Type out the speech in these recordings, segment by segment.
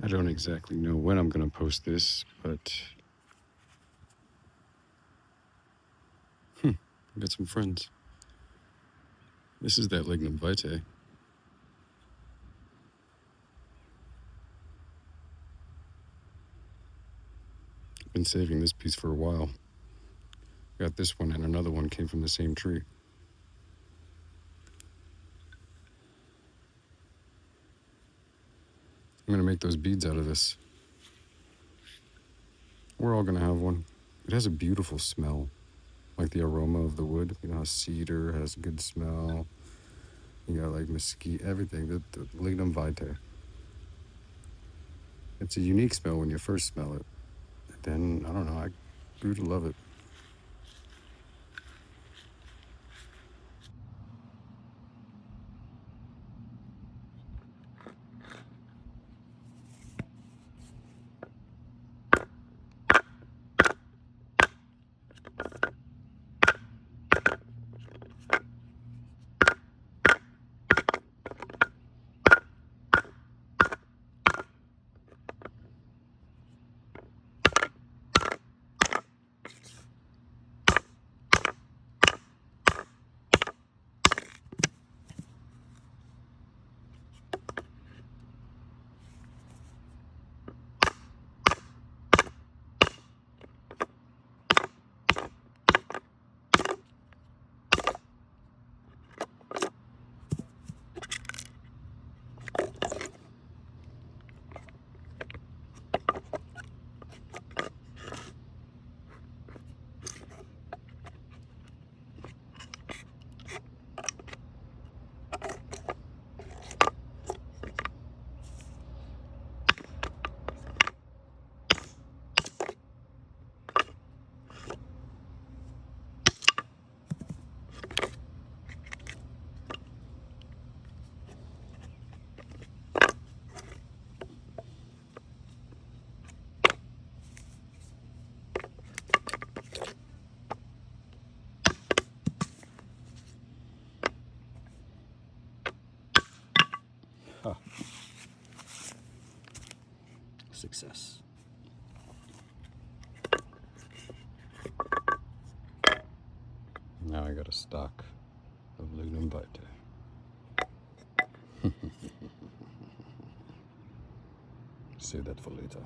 I don't exactly know when I'm going to post this, but I've got some friends. This is that lignum vitae. I've been saving this piece for a while. Got this one, and another one came from the same tree. I'm going to make those beads out of this. We're all going to have one. It has a beautiful smell, like the aroma of the wood. You know how cedar has a good smell. You got like mesquite, everything. The lignum vitae. It's a unique smell when you first smell it. And then, I don't know, I grew to love it. Huh. Success. Now I got a stock of lignum vitae. Save that for later.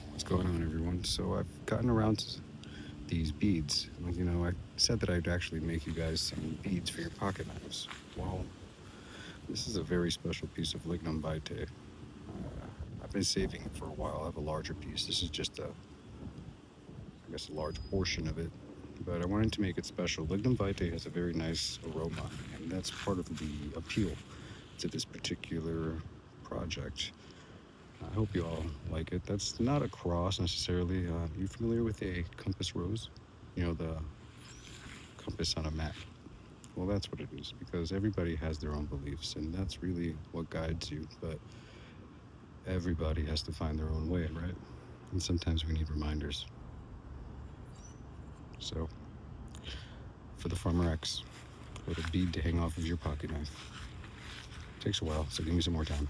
What's going on, everyone? So I've gotten around to these beads. Like, I said that I'd actually make you guys some beads for your pocket knives. Well, this is a very special piece of lignum vitae. I've been saving it for a while. I have a larger piece. This is just I guess, a large portion of it. But I wanted to make it special. Lignum vitae has a very nice aroma, and that's part of the appeal to this particular project. I hope you all like it. That's not a cross necessarily. You familiar with a compass rose? The compass on a map. Well, that's what it is, because everybody has their own beliefs, and that's really what guides you. But everybody has to find their own way, right? And sometimes we need reminders. So, for the Farmer X, with a bead to hang off of your pocket knife. Takes a while, so give me some more time.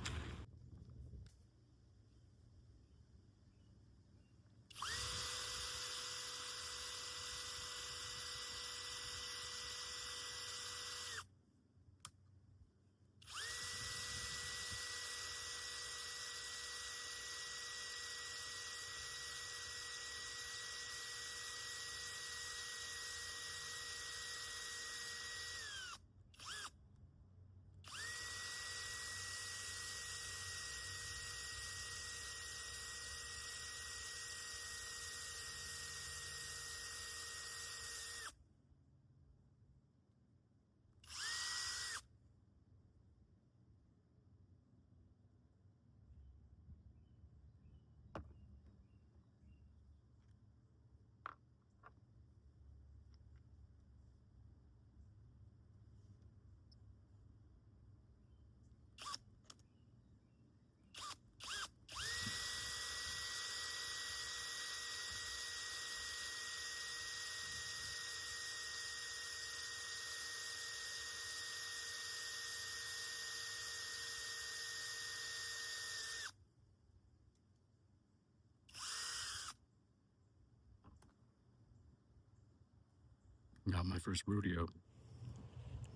Got my first rodeo.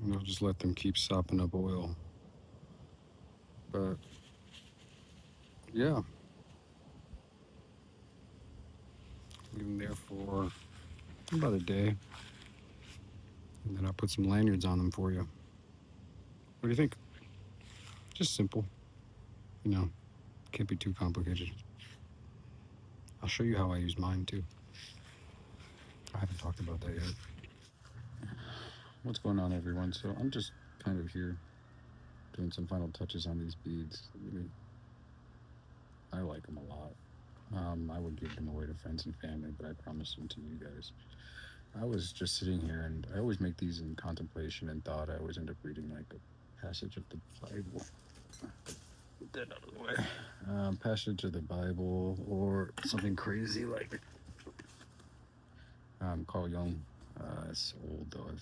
And I'll just let them keep sopping up oil. But yeah, leave them there for about a day. And then I'll put some lanyards on them for you. What do you think? Just simple. You know, can't be too complicated. I'll show you how I use mine too. I haven't talked about that yet. What's going on, everyone? So I'm just kind of here doing some final touches on these beads. Really, I like them a lot. I would give them away to friends and family, but I promise them to you guys. I was just sitting here, and I always make these in contemplation and thought. I always end up reading like a passage of the Bible. Get that out of the way. Passage of the Bible, or something crazy like Carl Jung. It's old though. I've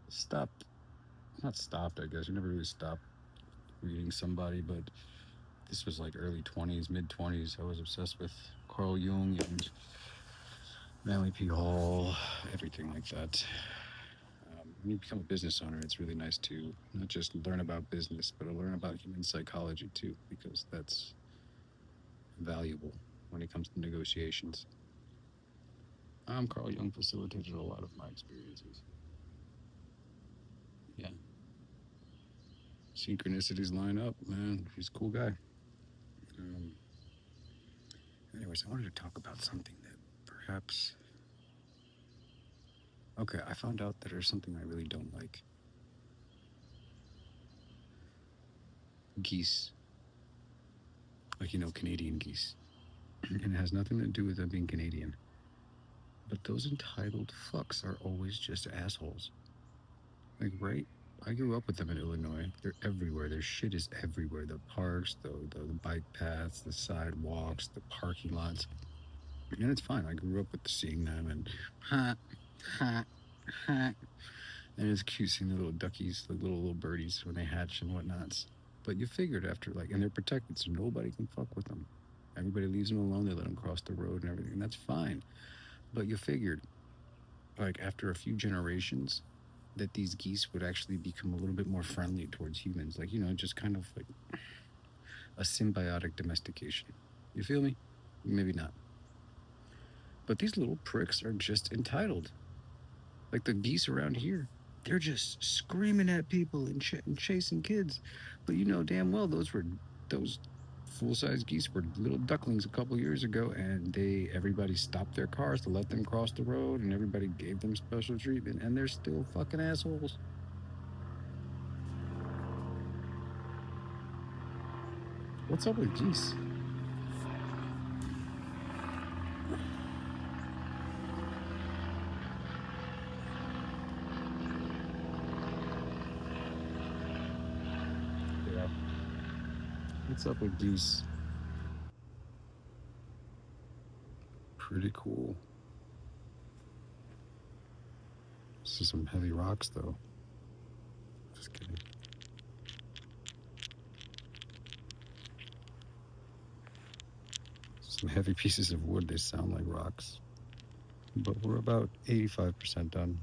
stopped, not stopped. I guess you never really stopped reading somebody, but this was like early 20s, mid 20s. I was obsessed with Carl Jung and Manly P. Hall, everything like that. When you become a business owner, it's really nice to not just learn about business, but to learn about human psychology too, because that's valuable when it comes to negotiations. Carl Jung facilitated a lot of my experiences. Yeah. Synchronicities line up, man. He's a cool guy. Um, Anyways, I wanted to talk about something that perhaps. Okay, I found out that there's something I really don't like: geese. Like, Canadian geese. And it has nothing to do with them being Canadian. But those entitled fucks are always just assholes. Like, right? I grew up with them in Illinois. They're everywhere. Their shit is everywhere. The parks, the bike paths, the sidewalks, the parking lots. And it's fine. I grew up with seeing them and ha, ha, ha. And it's cute seeing the little duckies, the little birdies when they hatch and whatnots. But you figured after, like, and they're protected, so nobody can fuck with them. Everybody leaves them alone. They let them cross the road and everything. And that's fine. But you figured, like, after a few generations, that these geese would actually become a little bit more friendly towards humans. Like, just kind of like a symbiotic domestication. You feel me? Maybe not. But these little pricks are just entitled. Like the geese around here, they're just screaming at people and chasing kids. But you know damn well those full-size geese were little ducklings a couple years ago, and everybody stopped their cars to let them cross the road, and everybody gave them special treatment, and they're still fucking assholes. What's up with geese? Yeah. What's up with geese? Pretty cool. This is some heavy rocks, though. Just kidding. Some heavy pieces of wood. They sound like rocks. But we're about 85% done.